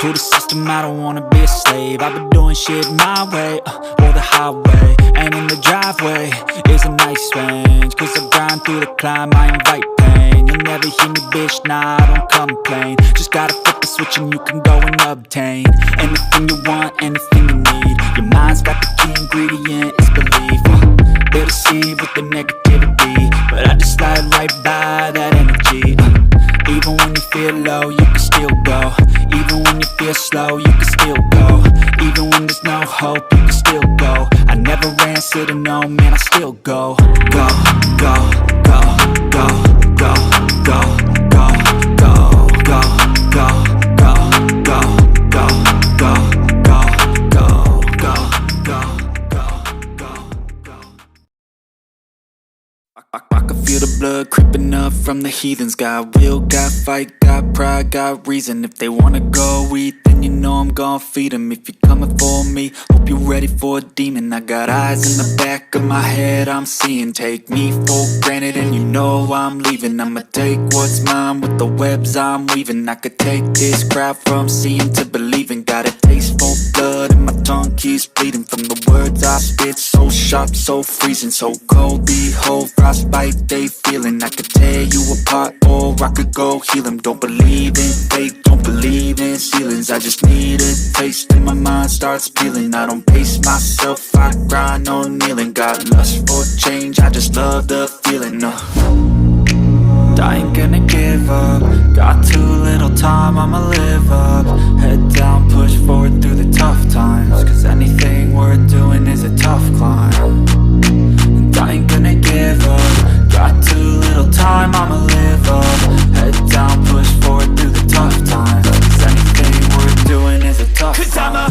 To the system, I don't wanna be a slave. I've been doing shit my way, or the highway. And in the driveway is a nice range, cause I grind through the climb, I invite pain. You'll never hear me, bitch, nah, I don't complain. Just gotta flip the switch and you can go and obtain anything you want, anything you need. Your mind's got the key ingredient, it's belief. They deceive with the negativity, but I just slide right by that energy. Even when you feel low, you can still go. Even when you feel slow, you can still go. Even when there's no hope, you can still go. I never answer to no, man, I still go. Go, go, go, go, go, go, go, go, go, go, go, go, go, go, go, go, go, go. I can feel the blood creeping up from the heathens. Got will, got fight, got pride, got reason. If they wanna go eat, then you know I'm gon' feed them. If you're coming for me, hope you're ready for a demon. I got eyes in the back of my head, I'm seeing. Take me for granted and you know I'm leaving. I'ma take what's mine with the webs I'm weaving. I could take this crowd from seeing to believing. Got a taste for blood and my tongue keeps bleeding. From the words I spit, so sharp, so freezing. So cold, behold, frostbite they feeling. I could tear you apart or I could go heal them. Don't believe in fate, don't believe in ceilings. I just need a taste and my mind starts peeling. I don't pace myself, I grind on kneeling. Got lust for change, I just love the feeling. I ain't gonna give up. Got too little time, I'ma live up. Head down, push forward through the tough times, cause anything worth doing is a tough climb. And I ain't gonna give up. Got too little time, I'ma live up. Head down, push forward through the tough times, cause anything worth doing is a tough climb. Cause I'm a